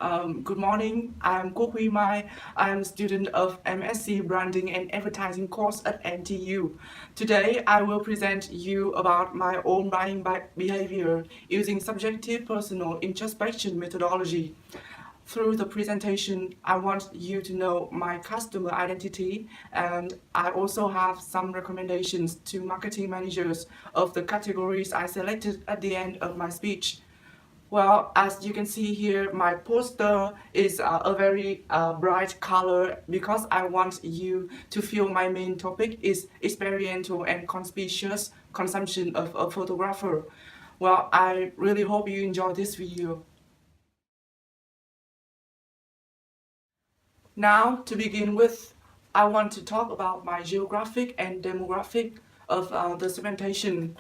Good morning. I'm Guja Mai. I'm a student of MSc Branding and Advertising course at NTU. Today, I will present you about my own buying behavior using subjective personal introspection methodology. Through the presentation, I want you to know my customer identity, and I also have some recommendations to marketing managers of the categories I selected at the end of my speech. Well, as you can see here, my poster is a very bright color because I want you to feel my main topic is experiential and conspicuous consumption of a photographer. Well, I really hope you enjoy this video. Now, to begin with, I want to talk about my geographic and demographic of the segmentation.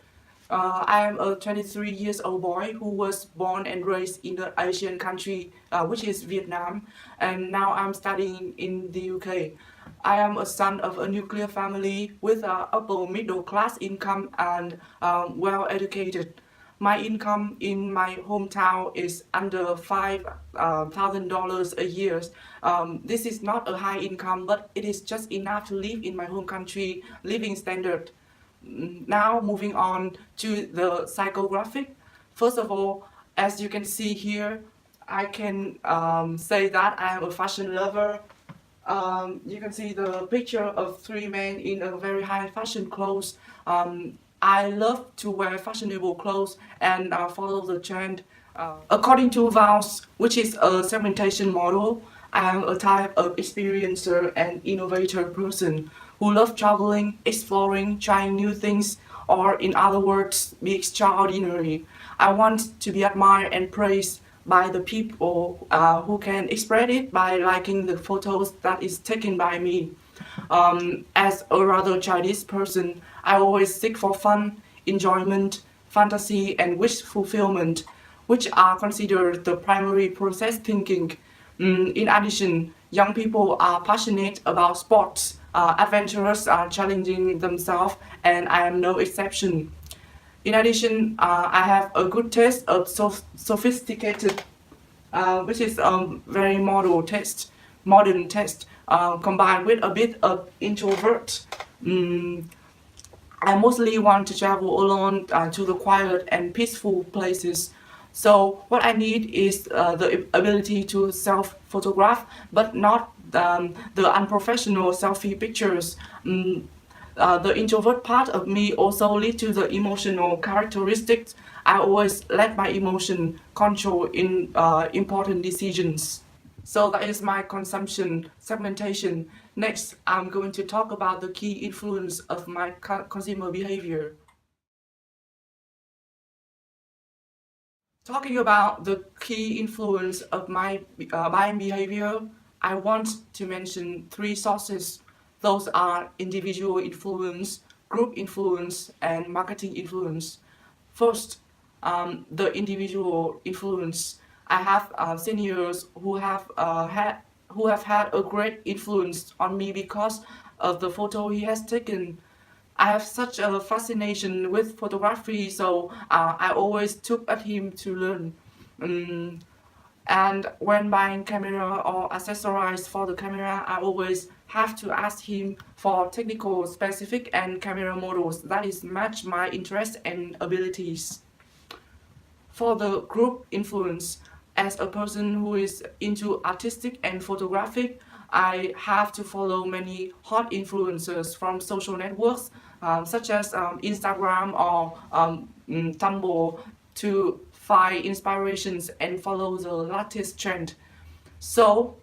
I am a 23 years old boy who was born and raised in the Asian country, which is Vietnam, and now I'm studying in the UK. I am a son of a nuclear family with upper middle class income and well educated. My income in my hometown is under $5,000 a year. This is not a high income, but it is just enough to live in my home country living standard. Now moving on to the psychographic. First of all, as you can see here, I can say that I am a fashion lover. You can see the picture of three men in a very high fashion clothes. I love to wear fashionable clothes and follow the trend. According to Vals, which is a segmentation model, I am a type of experiencer and innovator person who love traveling, exploring, trying new things, or in other words, be extraordinary. I want to be admired and praised by the people who can express it by liking the photos that is taken by me. As a rather childish person, I always seek for fun, enjoyment, fantasy, and wish fulfillment, which are considered the primary process thinking. In addition, young people are passionate about sports, adventurous are challenging themselves, and I am no exception. In addition, I have a good taste of sophisticated, which is a very modern taste, combined with a bit of introvert. I mostly want to travel alone to the quiet and peaceful places. So what I need is the ability to self-photograph, but not the unprofessional selfie pictures. The introvert part of me also lead to the emotional characteristics. I always let my emotion control in important decisions. So that is my consumption segmentation. Next, I'm going to talk about the key influence of my consumer behavior. Talking about the key influence of my buying behavior, I want to mention three sources. Those are individual influence, group influence, and marketing influence. First, the individual influence. I have seniors who have had a great influence on me because of the photo he has taken. I have such a fascination with photography, so I always took at him to learn. And when buying camera or accessories for the camera, I always have to ask him for technical specific and camera models that is match my interest and abilities. For the group influence, as a person who is into artistic and photographic, I have to follow many hot influencers from social networks such as Instagram or Tumblr to find inspirations and follow the latest trend. So,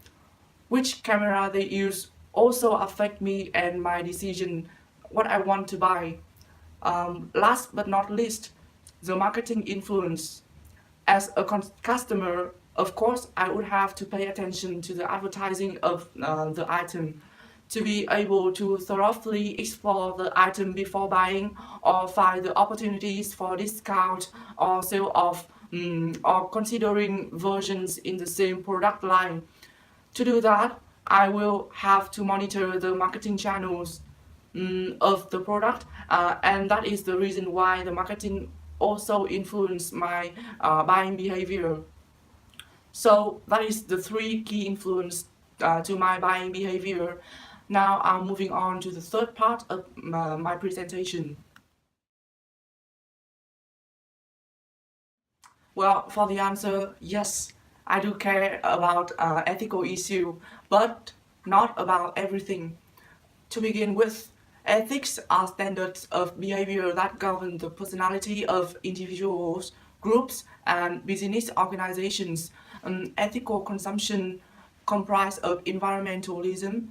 which camera they use also affect me and my decision what I want to buy. Last but not least, the marketing influence. As a customer, of course, I would have to pay attention to the advertising of the item to be able to thoroughly explore the item before buying or find the opportunities for discount or sale off or considering versions in the same product line. To do that, I will have to monitor the marketing channels of the product, and that is the reason why the marketing also influence my buying behavior. So that is the three key influence to my buying behavior. Now I'm moving on to the third part of my presentation. Well, for the answer, yes, I do care about ethical issue, but not about everything. To begin with, ethics are standards of behavior that govern the personality of individuals, groups, and business organizations. Ethical consumption comprise of environmentalism,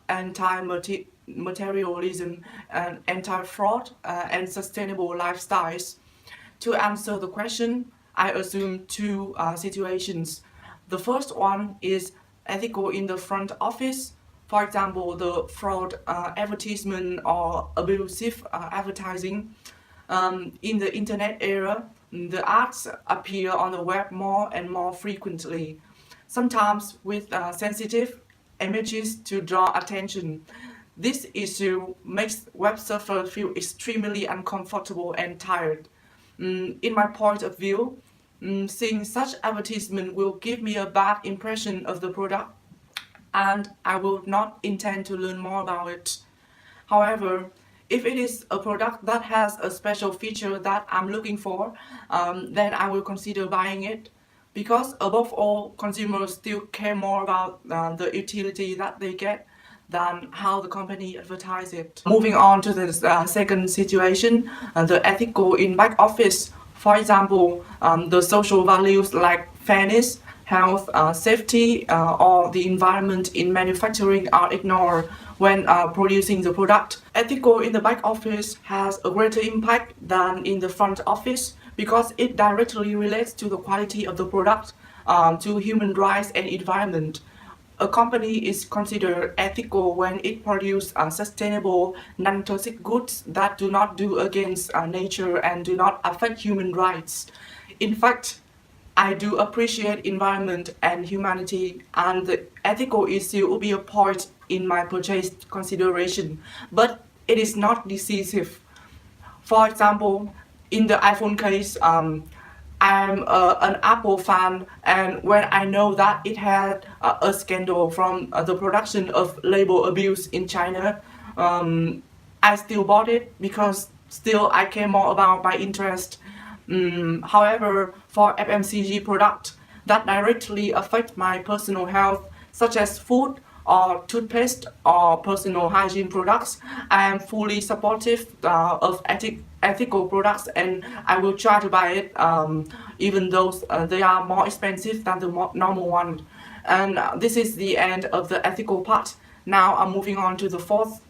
anti-materialism, and anti-fraud, and sustainable lifestyles. To answer the question, I assume two situations. The first one is ethical in the front office. For example, the fraud advertisement or abusive advertising. In the internet era, the ads appear on the web more and more frequently, sometimes with sensitive images to draw attention. This issue makes web surfers feel extremely uncomfortable and tired. In my point of view, seeing such advertisement will give me a bad impression of the product, and I will not intend to learn more about it. However, if it is a product that has a special feature that I'm looking for, then I will consider buying it. Because above all, consumers still care more about the utility that they get than how the company advertise it. Moving on to the second situation, the ethical in back office. For example, the social values like fairness, health, safety, or the environment in manufacturing are ignored when producing the product. Ethical in the back office has a greater impact than in the front office because it directly relates to the quality of the product, to human rights and environment. A company is considered ethical when it produces sustainable, non-toxic goods that do not do against nature and do not affect human rights. In fact, I do appreciate environment and humanity, and the ethical issue will be a point in my purchase consideration, but it is not decisive. For example, in the iPhone case, I'm an Apple fan, and when I know that it had a scandal from the production of label abuse in China, I still bought it because still I care more about my interest. However, for FMCG product that directly affect my personal health, such as food or toothpaste or personal hygiene products, I am fully supportive of ethical products, and I will try to buy it even though they are more expensive than the normal one. And this is the end of the ethical part. Now I'm moving on to the fourth.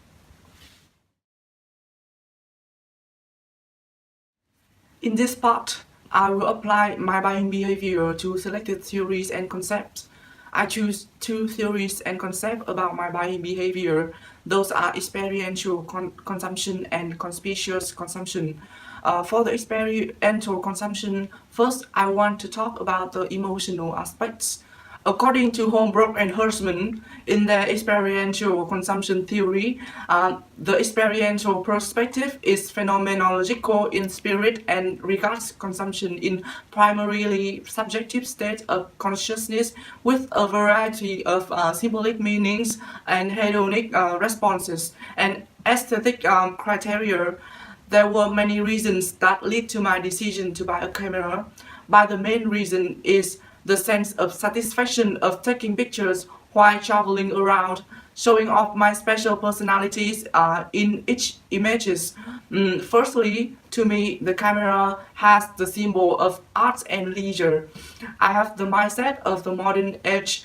In this part, I will apply my buying behavior to selected theories and concepts. I choose two theories and concepts about my buying behavior. Those are experiential consumption and conspicuous consumption. For the experiential consumption, first I want to talk about the emotional aspects. According to Holmberg and Hersman, in their experiential consumption theory, the experiential perspective is phenomenological in spirit and regards consumption in primarily subjective state of consciousness with a variety of symbolic meanings and hedonic responses and aesthetic criteria. There were many reasons that lead to my decision to buy a camera, but the main reason is the sense of satisfaction of taking pictures while traveling around, showing off my special personalities in each images. Firstly, to me, the camera has the symbol of art and leisure. I have the mindset of the modern age,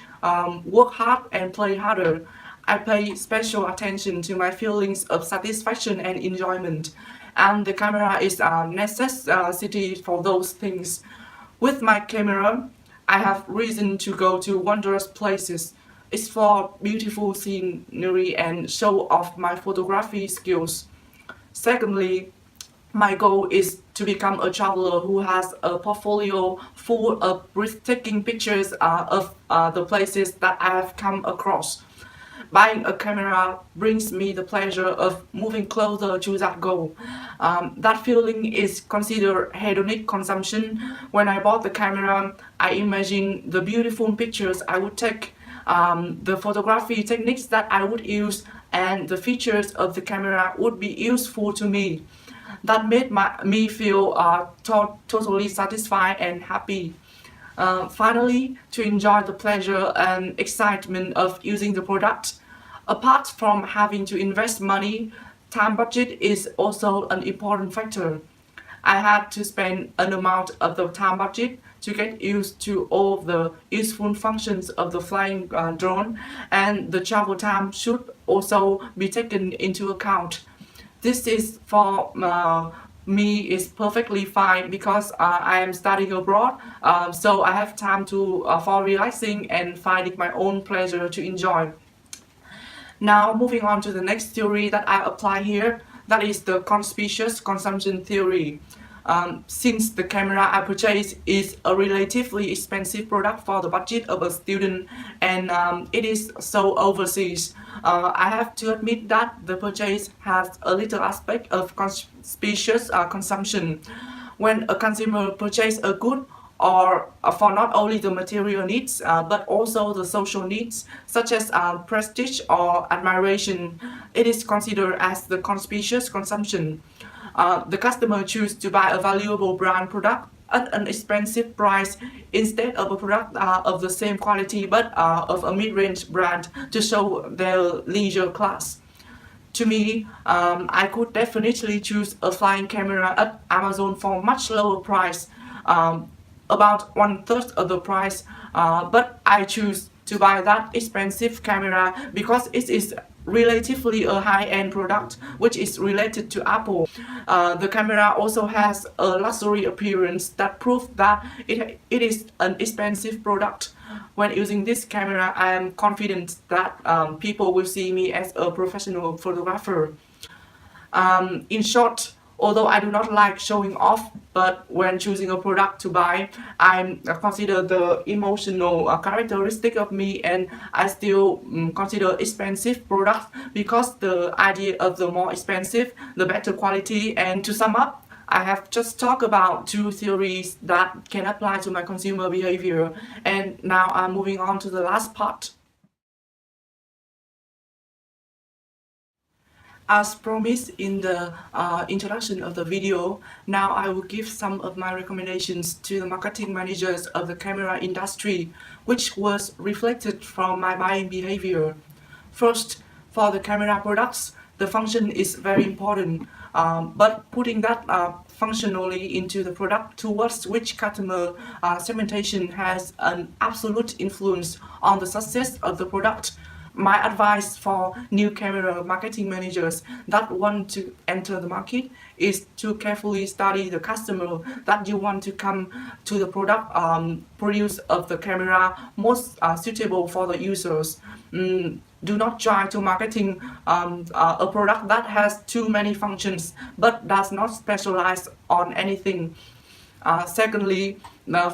work hard and play harder. I pay special attention to my feelings of satisfaction and enjoyment, and the camera is a necessity for those things. With my camera, I have reason to go to wondrous places, explore beautiful scenery, and show off my photography skills. Secondly, my goal is to become a traveler who has a portfolio full of breathtaking pictures of the places that I have come across. Buying a camera brings me the pleasure of moving closer to that goal. That feeling is considered hedonic consumption. When I bought the camera, I imagined the beautiful pictures I would take, the photography techniques that I would use, and the features of the camera would be useful to me. That made me feel totally satisfied and happy. Finally, to enjoy the pleasure and excitement of using the product. Apart from having to invest money, time budget is also an important factor. I had to spend an amount of the time budget to get used to all the useful functions of the flying drone, and the travel time should also be taken into account. This is for me is perfectly fine because I am studying abroad, so I have time to for relaxing and finding my own pleasure to enjoy. Now moving on to the next theory that I apply here, that is the conspicuous consumption theory. Since the camera I purchased is a relatively expensive product for the budget of a student, and it is so overseas, I have to admit that the purchase has a little aspect of conspicuous consumption. When a consumer purchases a good or for not only the material needs but also the social needs such as prestige or admiration, it is considered as the conspicuous consumption. The customer chooses to buy a valuable brand product at an expensive price instead of a product of the same quality but of a mid-range brand to show their leisure class. To me, I could definitely choose a flying camera at Amazon for much lower price, about 1/3 of the price, but I choose to buy that expensive camera because it is relatively a high-end product which is related to Apple. The camera also has a luxury appearance that proves that it is an expensive product. When using this camera, I am confident that people will see me as a professional photographer. In short, although I do not like showing off, but when choosing a product to buy, I consider the emotional characteristic of me, and I still consider expensive products because the idea of the more expensive, the better quality. And to sum up, I have just talked about two theories that can apply to my consumer behavior, and now I'm moving on to the last part. As promised in the introduction of the video, now I will give some of my recommendations to the marketing managers of the camera industry, which was reflected from my buying behavior. First, for the camera products, the function is very important, but putting that functionally into the product towards which customer segmentation has an absolute influence on the success of the product. My advice for new camera marketing managers that want to enter the market is to carefully study the customer that you want to come to the product produce of the camera most suitable for the users. Do not try to marketing a product that has too many functions but does not specialize on anything. Secondly,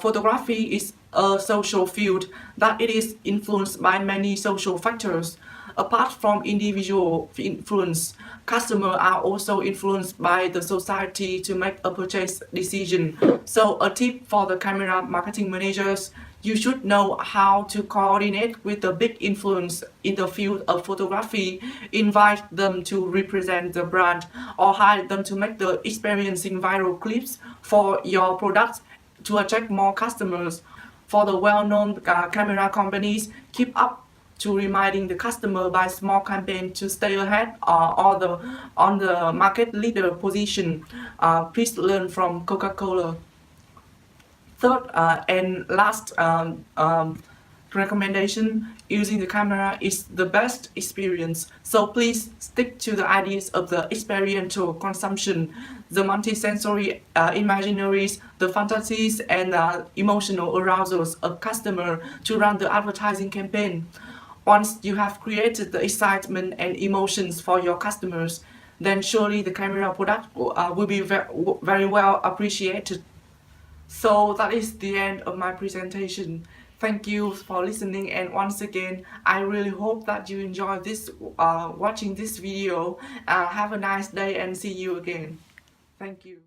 photography is a social field that it is influenced by many social factors. Apart from individual influence, customers are also influenced by the society to make a purchase decision. So a tip for the camera marketing managers: you should know how to coordinate with the big influence in the field of photography, invite them to represent the brand, or hire them to make the experiencing viral clips for your products to attract more customers. For the well-known camera companies, keep up to reminding the customer by small campaign to stay ahead or on the market leader position. Please learn from Coca-Cola. Third and last recommendation, using the camera is the best experience. So please stick to the ideas of the experiential consumption, the multisensory imaginaries, the fantasies and emotional arousals of customer to run the advertising campaign. Once you have created the excitement and emotions for your customers, then surely the camera product will be very well appreciated. So that is the end of my presentation. Thank you for listening, and once again, I really hope that you enjoy this watching this video. Have a nice day and see you again. Thank you.